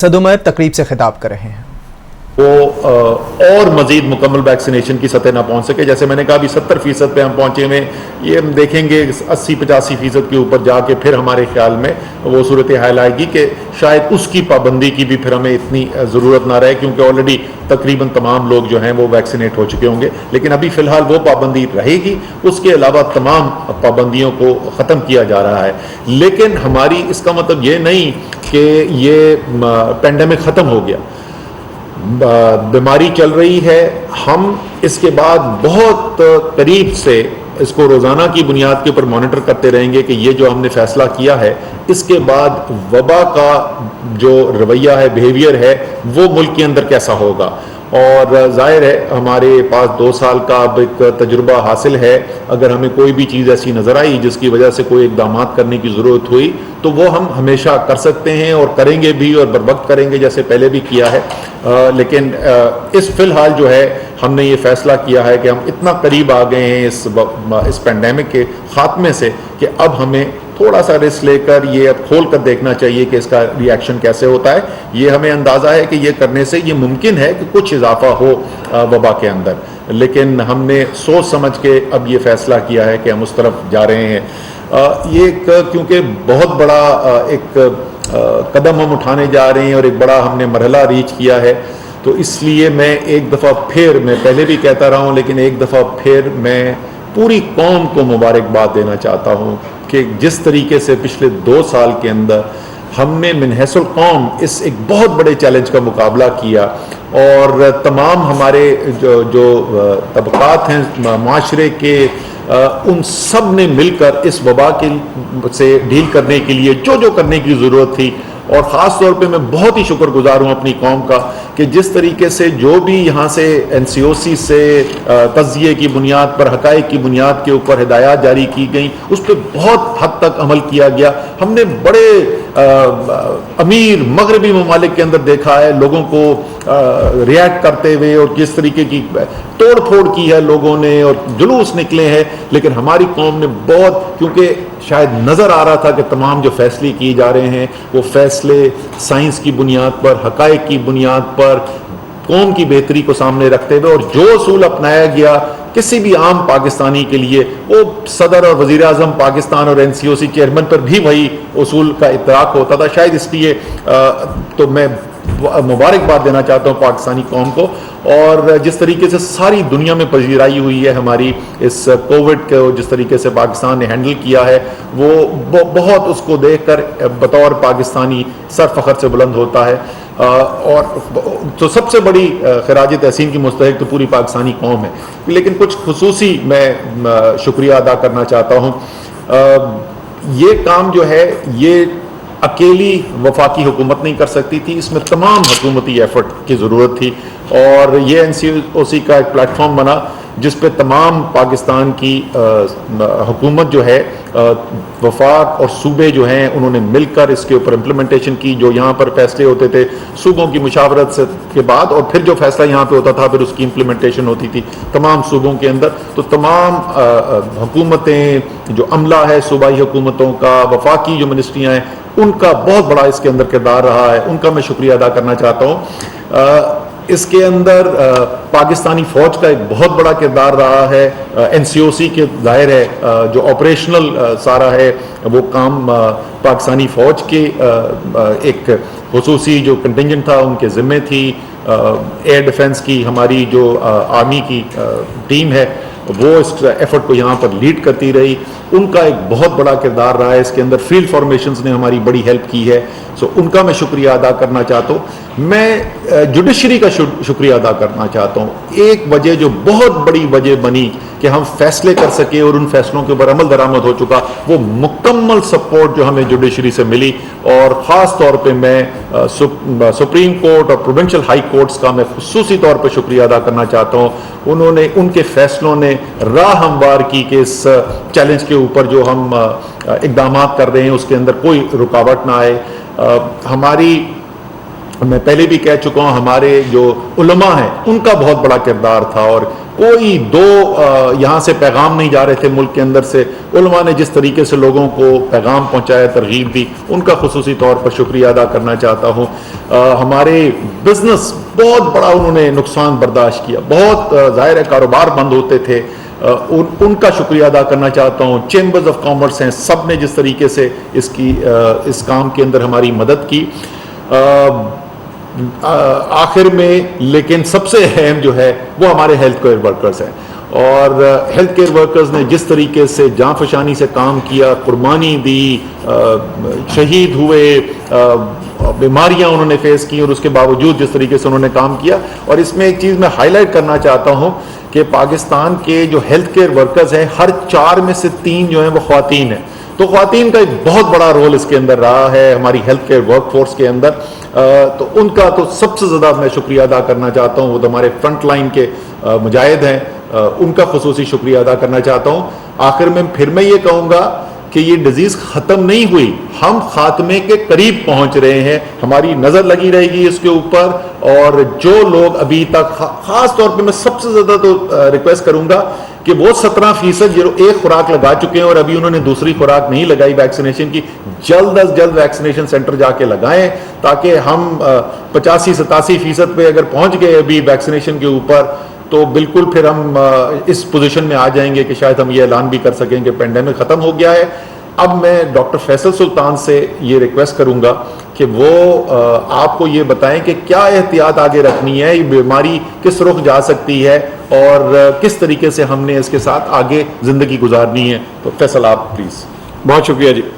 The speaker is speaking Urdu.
صد عمر تقریب سے خطاب کر رہے ہیں وہ اور مزید مکمل ویکسینیشن کی سطح نہ پہنچ سکے. جیسے میں نے کہا ابھی 70% پہ ہم پہنچے ہوئے، یہ ہم دیکھیں گے 80-85% کے اوپر جا کے پھر ہمارے خیال میں وہ صورتحال آئے گی کہ شاید اس کی پابندی کی بھی پھر ہمیں اتنی ضرورت نہ رہے، کیونکہ آلریڈی تقریباً تمام لوگ جو ہیں وہ ویکسینیٹ ہو چکے ہوں گے. لیکن ابھی فی الحال وہ پابندی رہے گی، اس کے علاوہ تمام پابندیوں کو ختم کیا جا رہا ہے. لیکن ہماری اس کا مطلب یہ نہیں کہ یہ پینڈیمک ختم ہو گیا. بیماری چل رہی ہے، ہم اس کے بعد بہت قریب سے اس کو روزانہ کی بنیاد کے اوپر مانیٹر کرتے رہیں گے کہ یہ جو ہم نے فیصلہ کیا ہے اس کے بعد وبا کا جو رویہ ہے، بیہیویئر ہے، وہ ملک کے اندر کیسا ہوگا. اور ظاہر ہے ہمارے پاس 2 سال کا اب ایک تجربہ حاصل ہے. اگر ہمیں کوئی بھی چیز ایسی نظر آئی جس کی وجہ سے کوئی اقدامات کرنے کی ضرورت ہوئی تو وہ ہم ہمیشہ کر سکتے ہیں اور کریں گے بھی، اور بروقت کریں گے جیسے پہلے بھی کیا ہے. لیکن اس فی الحال جو ہے ہم نے یہ فیصلہ کیا ہے کہ ہم اتنا قریب آ گئے ہیں اس پینڈیمک کے خاتمے سے کہ اب ہمیں تھوڑا سا رسک لے کر یہ اب کھول کر دیکھنا چاہیے کہ اس کا ری ایکشن کیسے ہوتا ہے. یہ ہمیں اندازہ ہے کہ یہ کرنے سے یہ ممکن ہے کہ کچھ اضافہ ہو وبا کے اندر، لیکن ہم نے سوچ سمجھ کے اب یہ فیصلہ کیا ہے کہ ہم اس طرف جا رہے ہیں. یہ کیونکہ بہت بڑا ایک قدم ہم اٹھانے جا رہے ہیں اور ایک بڑا ہم نے مرحلہ ریچ کیا ہے، تو اس لیے میں ایک دفعہ پھر، میں پہلے بھی کہتا رہا ہوں لیکن ایک دفعہ پھر میں پوری قوم کو مبارکباد دینا چاہتا ہوں کہ جس طریقے سے پچھلے 2 سال کے اندر ہم نے من حیث القوم اس ایک بہت بڑے چیلنج کا مقابلہ کیا، اور تمام ہمارے جو طبقات ہیں معاشرے کے، ان سب نے مل کر اس وبا سے ڈیل کرنے کے لیے جو کرنے کی ضرورت تھی. اور خاص طور پہ میں بہت ہی شکر گزار ہوں اپنی قوم کا کہ جس طریقے سے جو بھی یہاں سے NCOC سے تجزیے کی بنیاد پر، حقائق کی بنیاد کے اوپر ہدایات جاری کی گئیں، اس پہ بہت حد تک عمل کیا گیا. ہم نے بڑے امیر مغربی ممالک کے اندر دیکھا ہے لوگوں کو ریئیکٹ کرتے ہوئے، اور کس طریقے کی توڑ پھوڑ کی ہے لوگوں نے اور جلوس نکلے ہیں. لیکن ہماری قوم نے بہت، کیونکہ شاید نظر آ رہا تھا کہ تمام جو فیصلے کیے جا رہے ہیں وہ فیصلے سائنس کی بنیاد پر، حقائق کی بنیاد پر، قوم کی بہتری کو سامنے رکھتے ہوئے، اور جو اصول اپنایا گیا کسی بھی عام پاکستانی کے لیے، وہ صدر اور وزیر اعظم پاکستان اور NCOC چیئرمین پر بھی وہی اصول کا اطلاق ہوتا تھا. شاید اس لیے تو میں مبارکباد دینا چاہتا ہوں پاکستانی قوم کو. اور جس طریقے سے ساری دنیا میں پذیرائی ہوئی ہے ہماری اس کووڈ کو، جس طریقے سے پاکستان نے ہینڈل کیا ہے، وہ بہت، اس کو دیکھ کر بطور پاکستانی سر فخر سے بلند ہوتا ہے. اور تو سب سے بڑی خراج تحسین کی مستحق تو پوری پاکستانی قوم ہے. لیکن کچھ خصوصی میں شکریہ ادا کرنا چاہتا ہوں. یہ کام جو ہے یہ اکیلی وفاقی حکومت نہیں کر سکتی تھی، اس میں تمام حکومتی ایفرٹ کی ضرورت تھی. اور یہ NCOC کا ایک پلیٹ فارم بنا جس پہ تمام پاکستان کی حکومت جو ہے، وفاق اور صوبے جو ہیں، انہوں نے مل کر اس کے اوپر امپلیمنٹیشن کی. جو یہاں پر فیصلے ہوتے تھے صوبوں کی مشاورت کے بعد، اور پھر جو فیصلہ یہاں پہ ہوتا تھا پھر اس کی امپلیمنٹیشن ہوتی تھی تمام صوبوں کے اندر. تو تمام حکومتیں، جو عملہ ہے صوبائی حکومتوں کا، وفاقی جو منسٹریاں ہیں، ان کا بہت بڑا اس کے اندر کردار رہا ہے. ان کا میں شکریہ ادا کرنا چاہتا ہوں. اس کے اندر پاکستانی فوج کا ایک بہت بڑا کردار رہا ہے. NCOC کے ظاہر ہے جو آپریشنل سارا ہے وہ کام پاکستانی فوج کے ایک خصوصی جو کنٹنجنٹ تھا ان کے ذمے تھی. ایئر ڈیفنس کی ہماری جو آرمی کی ٹیم ہے وہ اس ایفرٹ کو یہاں پر لیڈ کرتی رہی. ان کا ایک بہت بڑا کردار رہا ہے. اس کے اندر فیلڈ فارمیشنز نے ہماری بڑی ہیلپ کی ہے. ان کا میں شکریہ ادا کرنا چاہتا ہوں. میں جوڈیشری کا شکریہ ادا کرنا چاہتا ہوں. ایک وجہ جو بہت بڑی وجہ بنی کہ ہم فیصلے کر سکے اور ان فیصلوں کے اوپر عمل درآمد ہو چکا، وہ مکمل سپورٹ جو ہمیں جوڈیشری سے ملی. اور خاص طور پہ میں سپریم کورٹ اور پروونشل ہائی کورٹس کا میں خصوصی طور پہ شکریہ ادا کرنا چاہتا ہوں. انہوں نے، ان کے فیصلوں نے راہ ہموار کی کہ اس چیلنج کے اوپر جو ہم اقدامات کر رہے ہیں اس کے اندر کوئی رکاوٹ نہ آئے. ہماری، میں پہلے بھی کہہ چکا ہوں، ہمارے جو علماء ہیں ان کا بہت بڑا کردار تھا. اور کوئی دو یہاں سے پیغام نہیں جا رہے تھے ملک کے اندر سے. علماء نے جس طریقے سے لوگوں کو پیغام پہنچایا, ترغیب دی, ان کا خصوصی طور پر شکریہ ادا کرنا چاہتا ہوں. ہمارے بزنس بہت بڑا انہوں نے نقصان برداشت کیا, بہت ظاہر ہے کاروبار بند ہوتے تھے, ان کا شکریہ ادا کرنا چاہتا ہوں. چیمبرز آف کامرس ہیں, سب نے جس طریقے سے اس کام کے اندر ہماری مدد کی. آخر میں لیکن سب سے اہم جو ہے وہ ہمارے ہیلتھ کیئر ورکرز ہیں, اور ہیلتھ کیئر ورکرز نے جس طریقے سے جاں فشانی سے کام کیا, قربانی دی, شہید ہوئے, بیماریاں انہوں نے فیس کی, اور اس کے باوجود جس طریقے سے انہوں نے کام کیا. اور اس میں ایک چیز میں ہائی لائٹ کرنا چاہتا ہوں کہ پاکستان کے جو ہیلتھ کیئر ورکرز ہیں, ہر 4 میں سے 3 جو ہیں وہ خواتین ہیں. تو خواتین کا ایک بہت بڑا رول اس کے اندر رہا ہے ہماری ہیلتھ کیئر ورک فورس کے اندر. تو ان کا تو سب سے زیادہ میں شکریہ ادا کرنا چاہتا ہوں. وہ تو ہمارے فرنٹ لائن کے مجاہد ہیں, ان کا خصوصی شکریہ ادا کرنا چاہتا ہوں. آخر میں پھر میں یہ کہوں گا کہ یہ ڈیزیز ختم نہیں ہوئی, ہم خاتمے کے قریب پہنچ رہے ہیں. ہماری نظر لگی رہے گی اس کے اوپر, اور جو لوگ ابھی تک, خاص طور پہ میں سب سے زیادہ تو ریکویسٹ کروں گا کہ وہ 17% جو ایک خوراک لگا چکے ہیں اور ابھی انہوں نے دوسری خوراک نہیں لگائی ویکسینیشن کی, جلد از جلد ویکسینیشن سینٹر جا کے لگائیں, تاکہ ہم 85-87% پہ اگر پہنچ گئے ابھی ویکسینیشن کے اوپر, تو بالکل پھر ہم اس پوزیشن میں آ جائیں گے کہ شاید ہم یہ اعلان بھی کر سکیں کہ پینڈیمک ختم ہو گیا ہے. اب میں ڈاکٹر فیصل سلطان سے یہ ریکویسٹ کروں گا کہ وہ آپ کو یہ بتائیں کہ کیا احتیاط آگے رکھنی ہے, یہ بیماری کس رخ جا سکتی ہے, اور کس طریقے سے ہم نے اس کے ساتھ آگے زندگی گزارنی ہے. تو فیصل آپ پلیز. بہت شکریہ جی.